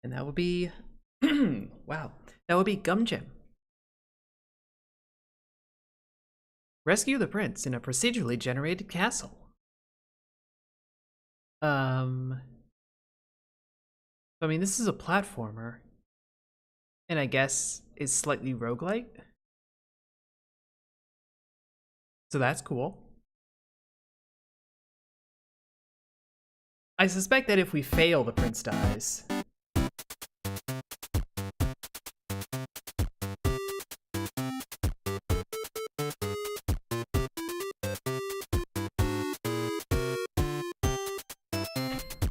And that would be, wow, that would be Gumgem. Rescue the prince in a procedurally generated castle. I mean, this is a platformer. And I guess it's slightly roguelite. So that's cool. I suspect that if we fail, the prince dies.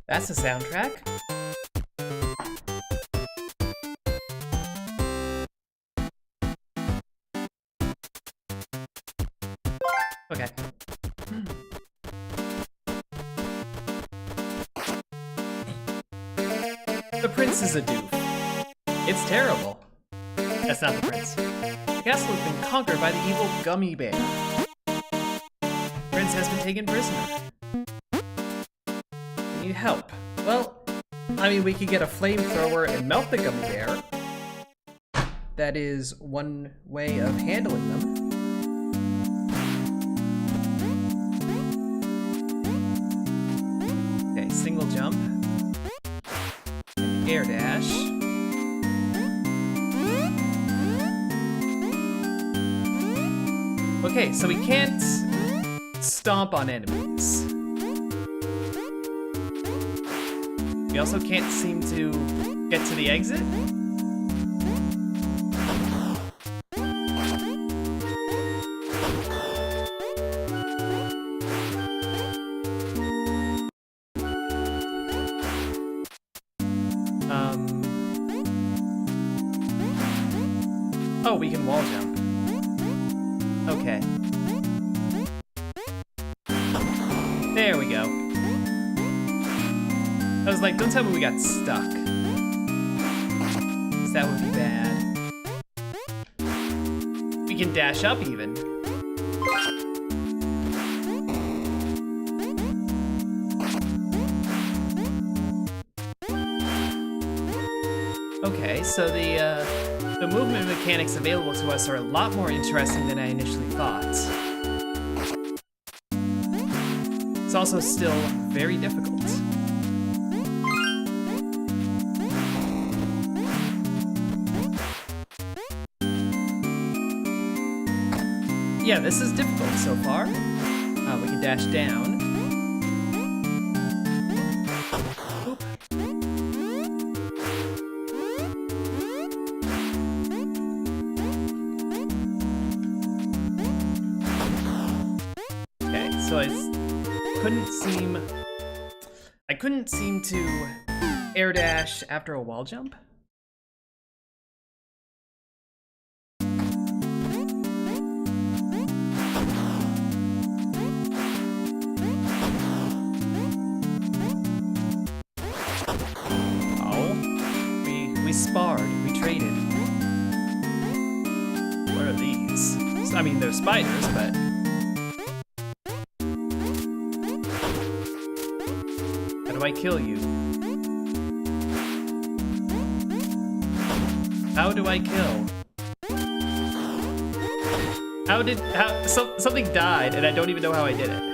That's the soundtrack. Okay. The prince is a doof. It's terrible. That's not the prince. The castle has been conquered by the evil gummy bear. The prince has been taken prisoner. We need help. Well, I mean, we could get a flamethrower and melt the gummy bear. That is one way of handling them. Okay, single jump. Air dash. Okay, so we can't stomp on enemies. We also can't seem to get to the exit. Oh, we can wall jump. Okay. There we go. I was like, don't tell me we got stuck. 'Cause that would be bad. We can dash up even. Okay, so the movement mechanics available to us are a lot more interesting than I initially thought. It's also still very difficult. Yeah, this is difficult so far. We can dash down. Oop. Okay, so I couldn't seem to air dash after a wall jump. Sparred, we traded. What are these? I mean, they're spiders, but... How do I kill you? How do I kill? Something died, and I don't even know how I did it.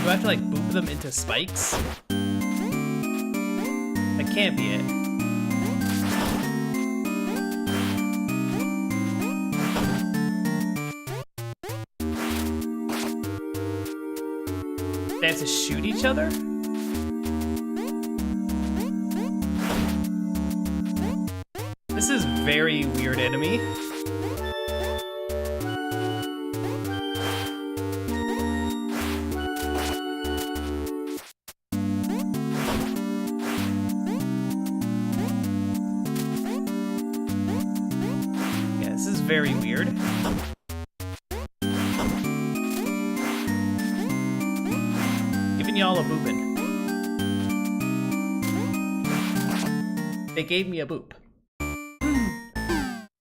Do I have to like boop them into spikes? That can't be it. They have to shoot each other? This is very weird enemy. Very weird. Giving y'all a boopin'. They gave me a boop.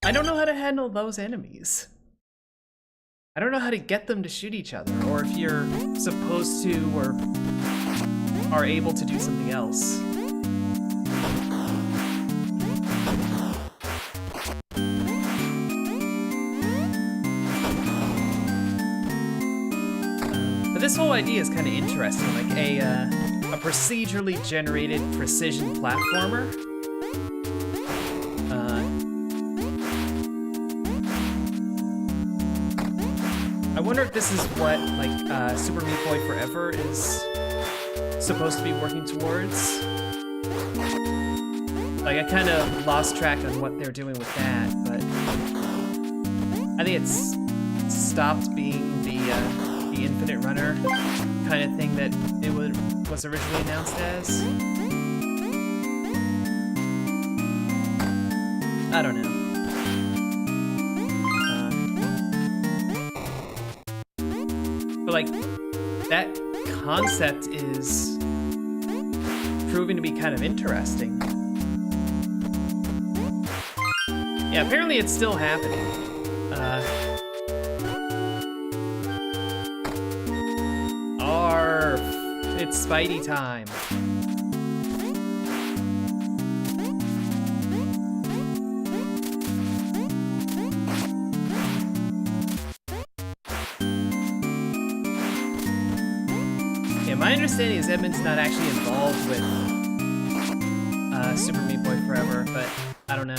I I don't know how to handle those enemies. I don't know how to get them to shoot each other, or if you're supposed to or are able to do something else. But this whole idea is kind of interesting, like a procedurally generated precision platformer. I wonder if this is what, like, Super Meat Boy Forever is supposed to be working towards. Like, I kind of lost track on what they're doing with that, but I think it's stopped being the Infinite Runner kind of thing that it was originally announced as. I don't know. But like, that concept is proving to be kind of interesting. Yeah, apparently it's still happening. Arf! It's Spidey time. My understanding is Edmund's not actually involved with Super Meat Boy Forever, but I don't know.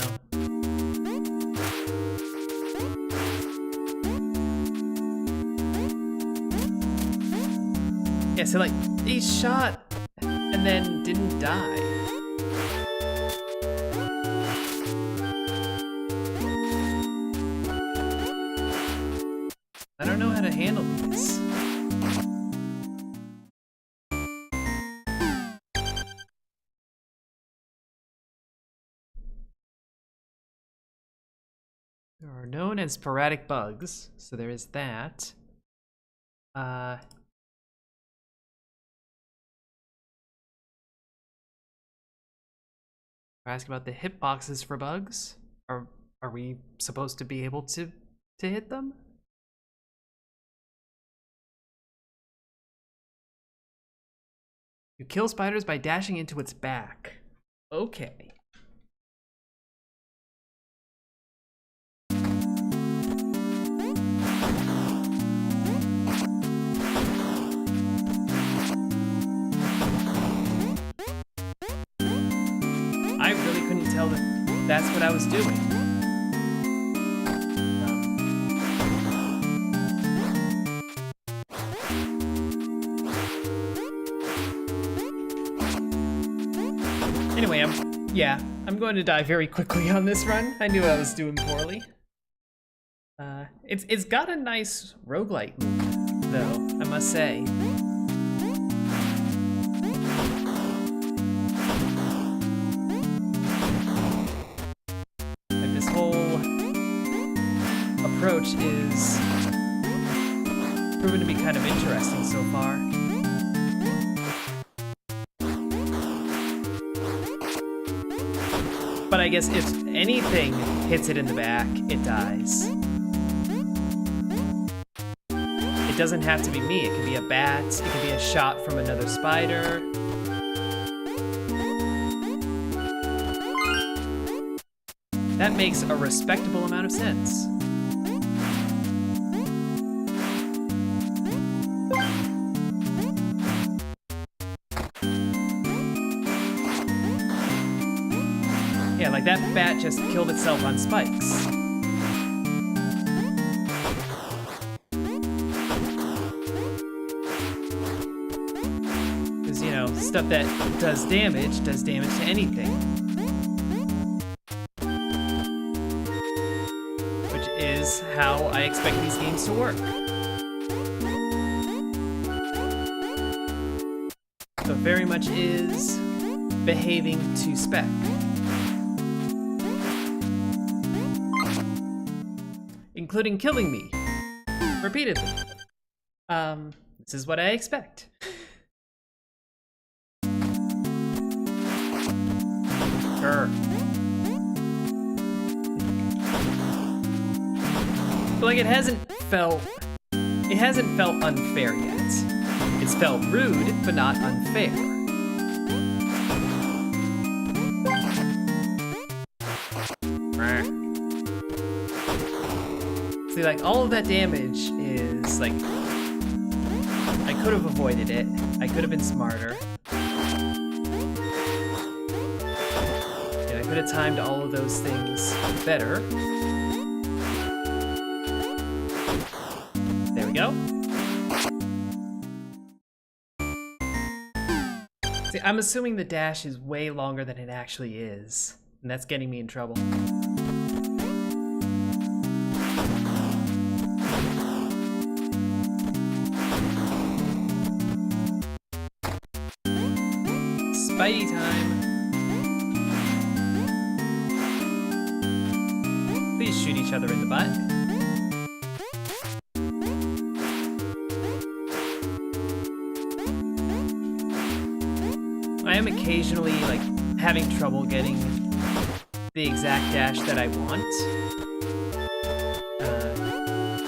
Yeah, so like, he shot and then didn't die. I don't know how to handle these. There are known as sporadic bugs, so there is that. Ask about the hitboxes for bugs. Are we supposed to be able to hit them? You kill spiders by dashing into its back. Okay. I really couldn't tell that that's what I was doing. Anyway, I'm going to die very quickly on this run. I knew I was doing poorly. It's got a nice roguelike move, though, I must say. Approach is proven to be kind of interesting so far. But I guess if anything hits it in the back, it dies. It doesn't have to be me. It could be a bat, it could be a shot from another spider. That makes a respectable amount of sense. Yeah, like that bat just killed itself on spikes. Because, you know, stuff that does damage to anything. Which is how I expect these games to work. So it very much is behaving to spec. Including killing me repeatedly. This is what I expect. Sure. But like, it hasn't felt unfair yet. It's felt rude, but not unfair. See, like, all of that damage is, like, I could have avoided it. I could have been smarter. And I could have timed all of those things better. There we go. See, I'm assuming the dash is way longer than it actually is, and that's getting me in trouble. Spidey time. Please shoot each other in the butt. I am occasionally, like, having trouble getting the exact dash that I want.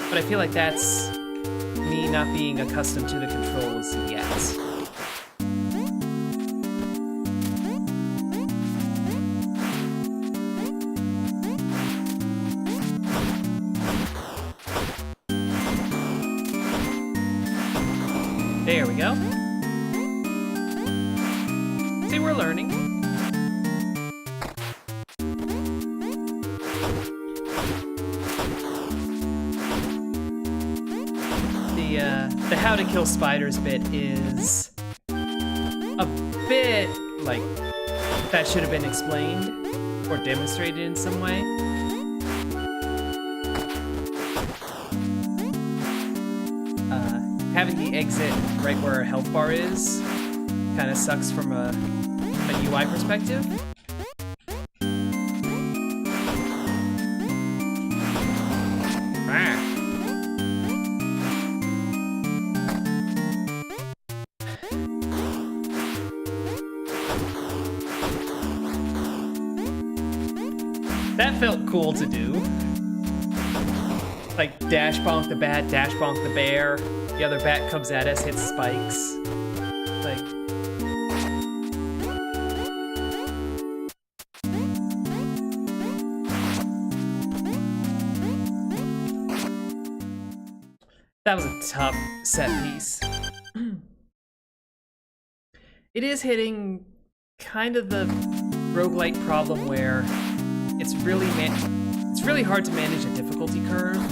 But I feel like that's me not being accustomed to the controls yet. There we go. See, we're learning. The how to kill spiders bit is a bit like that should have been explained or demonstrated in some way. Having the exit right where our health bar is kind of sucks from a UI perspective. That felt cool to do. Like, dash bonk the bat, dash bonk the bear. The other bat comes at us, hits spikes. Like... That was a tough set piece. It is hitting kind of the roguelike problem where it's really hard to manage a difficulty curve.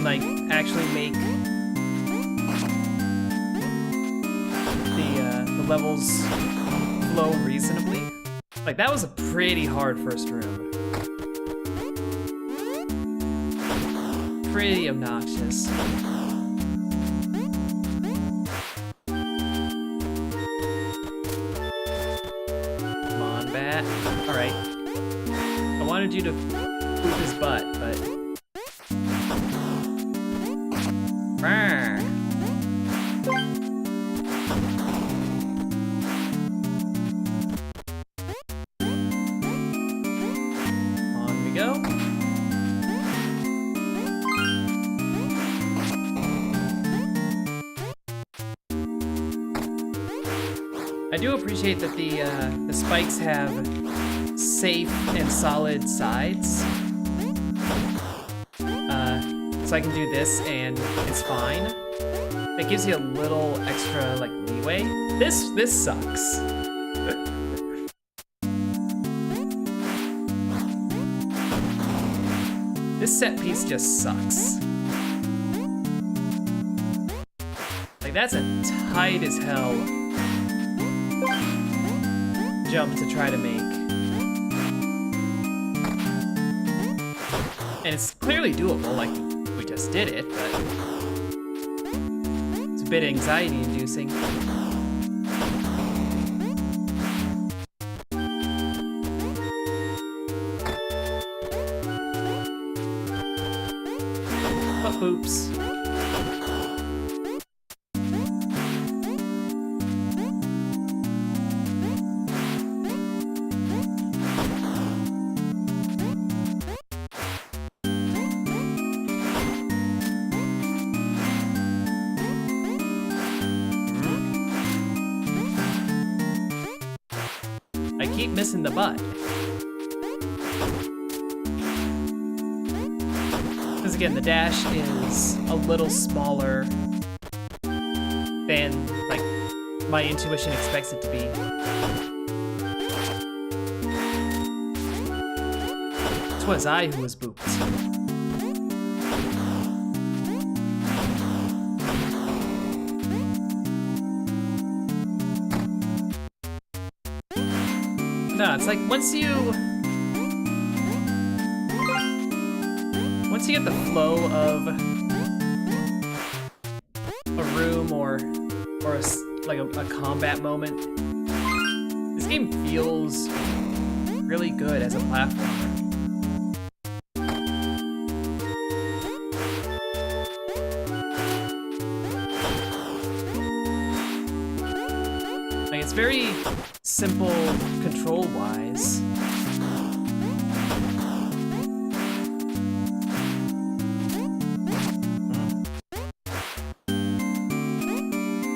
Like, actually make the levels flow reasonably. Like, that was a pretty hard first room. Pretty obnoxious. Come on, bat. Alright. I wanted you to poop his butt, but... On we go. I do appreciate that the spikes have safe and solid sides. So I can do this and it's fine. It gives you a little extra, like, leeway. This sucks. This set piece just sucks. Like, that's a tight as hell jump to try to make. And it's clearly doable, like, we just did it, but it's a bit anxiety-inducing. But oops. I keep missing the butt. Because again, the dash is a little smaller than, like, my intuition expects it to be. Twas I who was booped. No, it's like once you get the flow of a room or a combat moment, this game feels really good as a platformer. Like, it's very simple control-wise.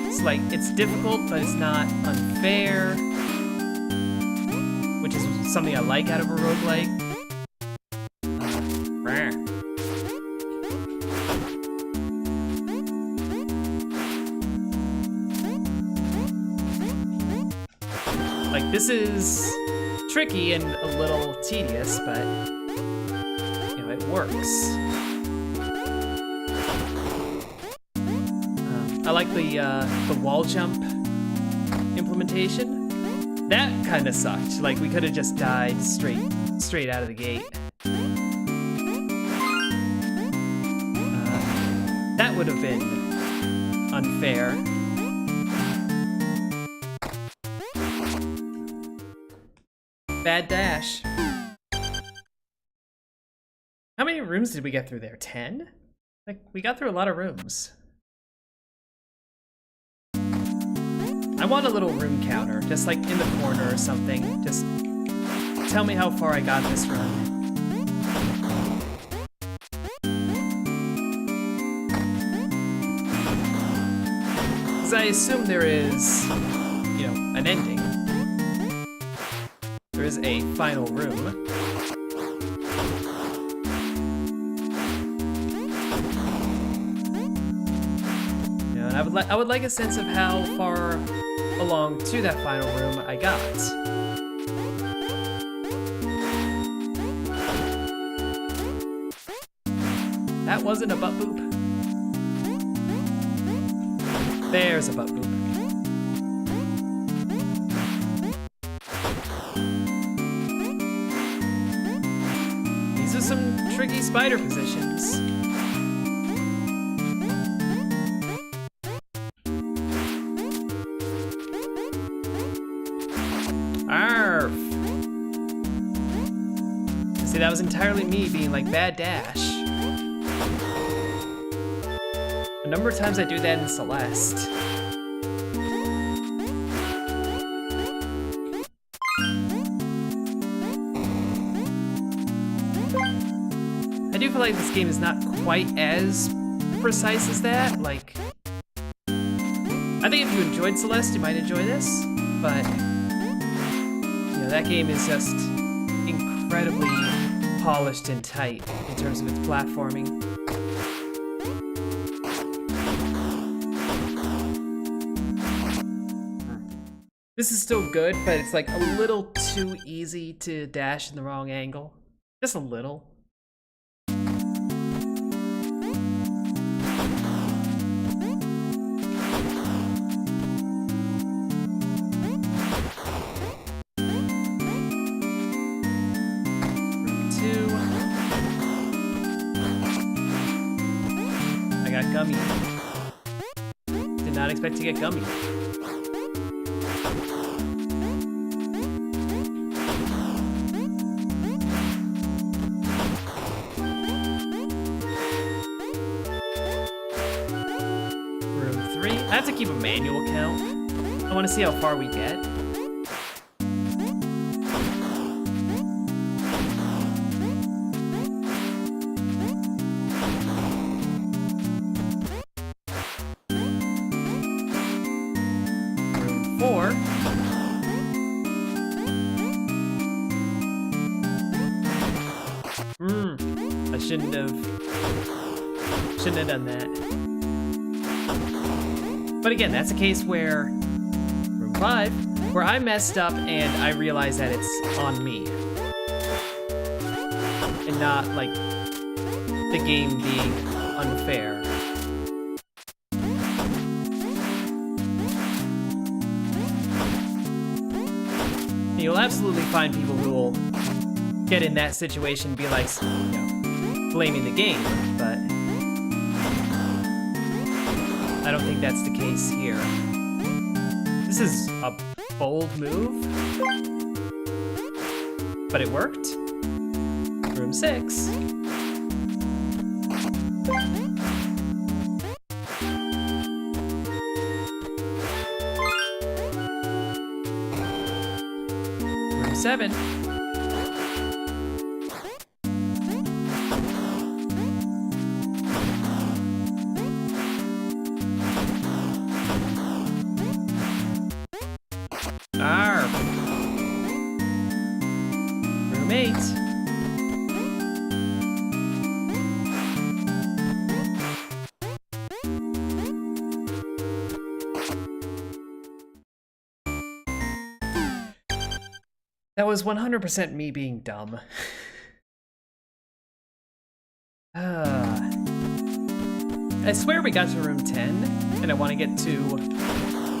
It's like, it's difficult, but it's not unfair, which is something I like out of a roguelike. Like, this is tricky and a little tedious, but, you know, it works. I like the wall jump implementation. That kind of sucked. Like, we could have just died straight out of the gate. That would have been unfair. Bad dash. How many rooms did we get through there? 10? Like, we got through a lot of rooms. I want a little room counter, just like in the corner or something. Just tell me how far I got this run. Because I assume there is, you know, an ending. There is a final room. You know, and I would like a sense of how far along to that final room I got. That wasn't a butt boop. There's a butt boop. These are some tricky spider positions. Arf! See, that was entirely me being like, bad dash. A number of times I do that in Celeste. I do feel like this game is not quite as precise as that. Like, I think if you enjoyed Celeste, you might enjoy this, but you know, that game is just incredibly polished and tight in terms of its platforming. This is still good, but it's like a little too easy to dash in the wrong angle. Just a little. Room 2. I got gummy. Did not expect to get gummy. I have to keep a manual count. I want to see how far we get. Room 4. Shouldn't have done that. But again, that's a case where room 5, where I messed up and I realized that it's on me. And not like the game being unfair. You'll absolutely find people who will get in that situation and be like, you know, blaming the game, but I don't think that's the case here. This is a bold move, but it worked. Room 6. Room 7. Room 8. That was 100% me being dumb. I swear we got to room 10, and I want to get to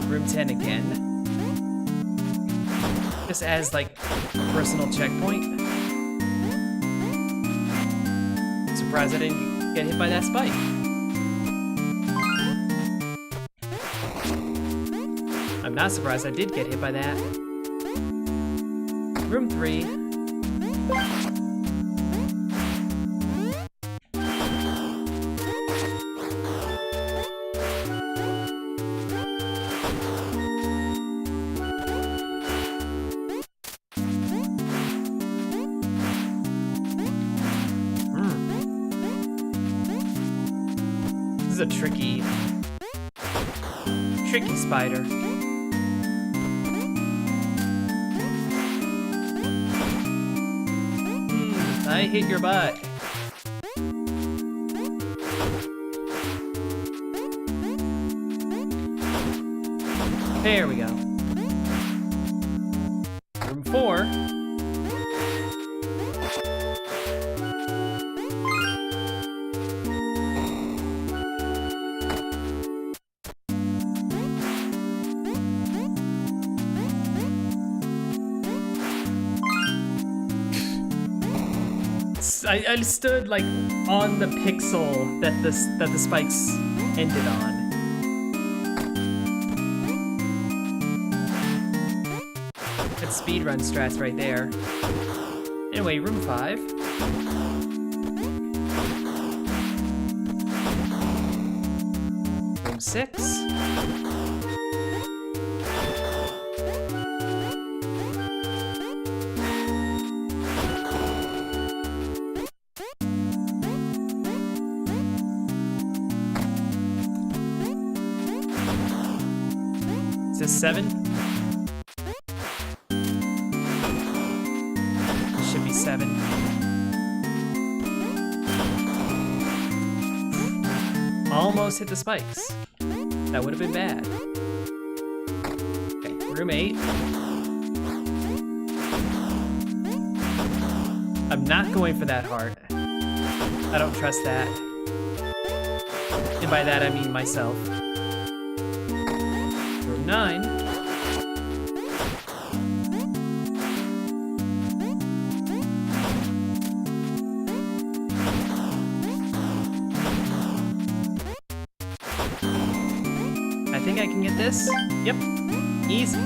room 10 again. Just as, like, a personal checkpoint. Surprised I didn't get hit by that spike. I'm not surprised I did get hit by that. Room 3. This is a tricky spider. I hit your butt. There we go. Room 4. I stood like on the pixel that the spikes ended on. That's speedrun strats right there. Anyway, room 5. Room 6. Is this 7? Should be 7. Almost hit the spikes. That would have been bad. Okay, room 8. I'm not going for that heart. I don't trust that. And by that I mean myself. 9. I think I can get this. Yep. Easy.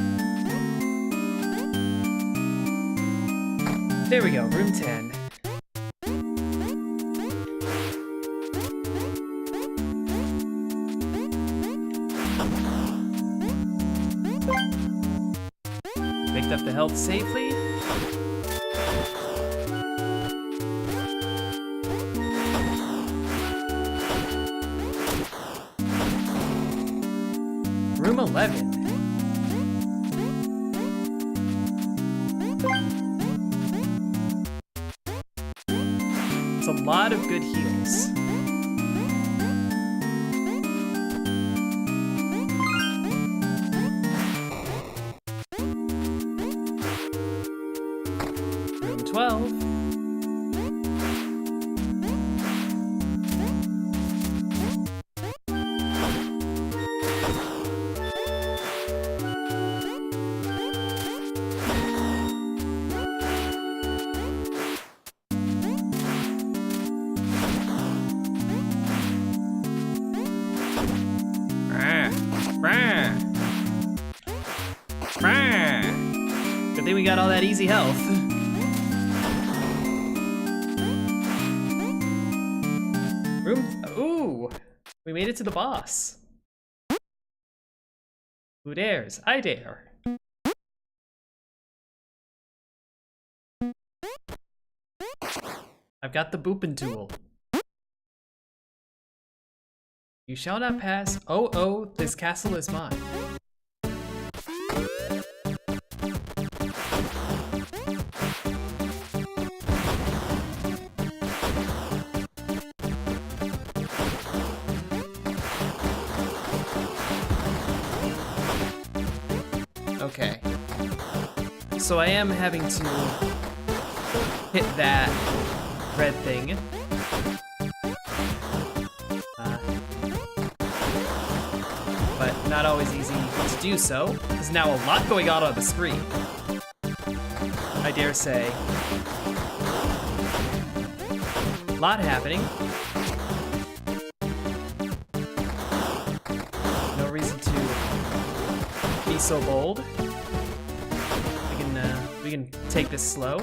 There we go, room 10. Picked up the health safely. Room 11. It's a lot of good heals. Room 12. Good thing we got all that easy health. Ooh! We made it to the boss. Who dares? I dare. I've got the boopin' tool. You shall not pass. Oh, this castle is mine. Okay. So I am having to hit that red thing. But not always easy to do so. There's now a lot going on the screen. I dare say. A lot happening. No reason to be so bold. We can take this slow.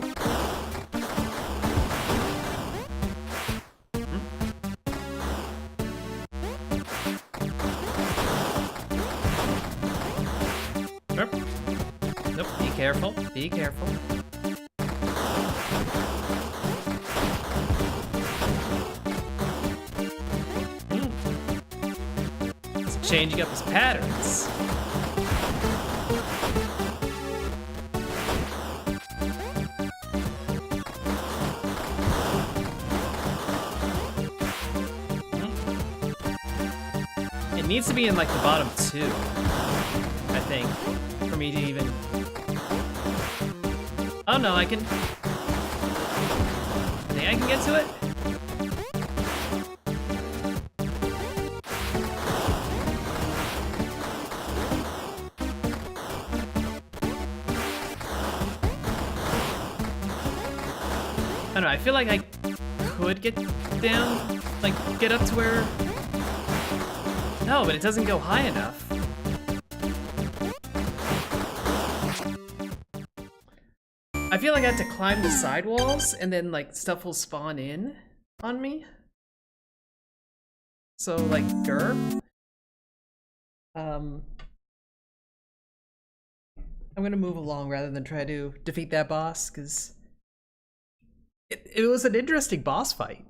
Nope, be careful, be careful. It's changing up his patterns. It needs to be in like the bottom two, I think, for me to even... Oh no, I think I can get to it? I don't know, I feel like I could get down, like get up to where... No, but it doesn't go high enough. I feel like I have to climb the sidewalls and then like stuff will spawn in on me. So like grr. I'm gonna move along rather than try to defeat that boss because it was an interesting boss fight.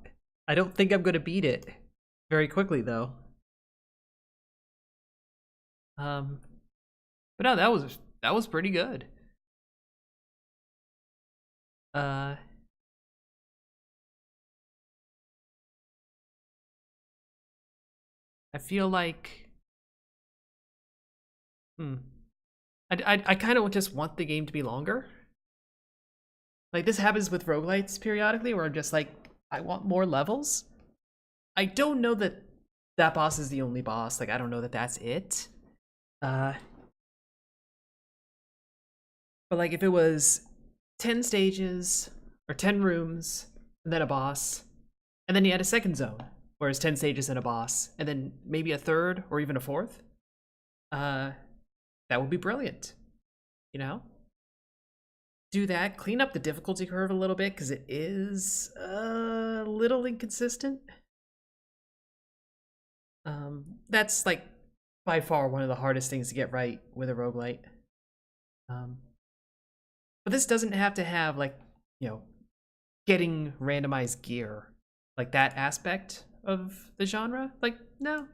I don't think I'm gonna beat it very quickly though. But no, that was pretty good. I feel like I kind of just want the game to be longer. Like this happens with roguelites periodically where I'm just like, I want more levels. I don't know that that boss is the only boss. Like I don't know that that's it. But like if it was 10 stages or 10 rooms and then a boss, and then you had a second zone where it's 10 stages and a boss, and then maybe a third or even a fourth, that would be brilliant, you know? Do that, clean up the difficulty curve a little bit because it is a little inconsistent. That's like by far one of the hardest things to get right with a roguelite. But this doesn't have to have like, you know, getting randomized gear, like that aspect of the genre. Like, no.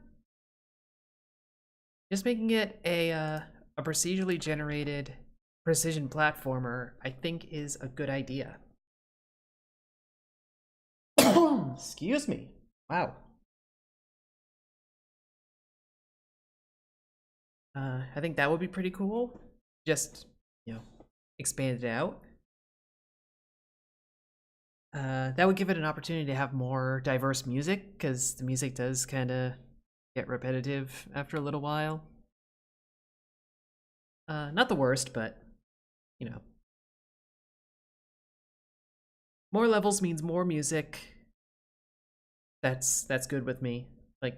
Just making it a procedurally generated precision platformer, I think is a good idea. Excuse me. Wow. I think that would be pretty cool. Just, expand it out. That would give it an opportunity to have more diverse music, because the music does kind of get repetitive after a little while. Not the worst, but, more levels means more music. That's good with me. Like,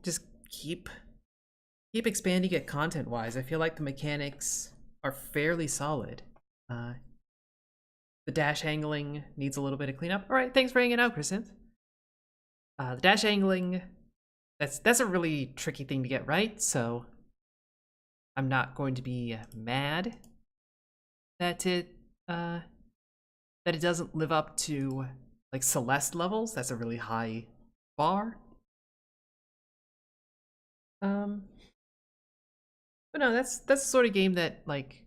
just keep expanding it content-wise. I feel like the mechanics are fairly solid. The dash angling needs a little bit of cleanup. All right, thanks for hanging out, Chrysanth. The dash angling, that's a really tricky thing to get right, so I'm not going to be mad that it doesn't live up to like Celeste levels. That's a really high bar. But no, that's the sort of game that like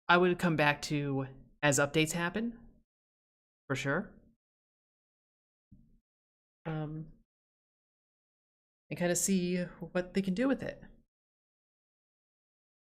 I would come back to as updates happen, for sure. And kind of see what they can do with it.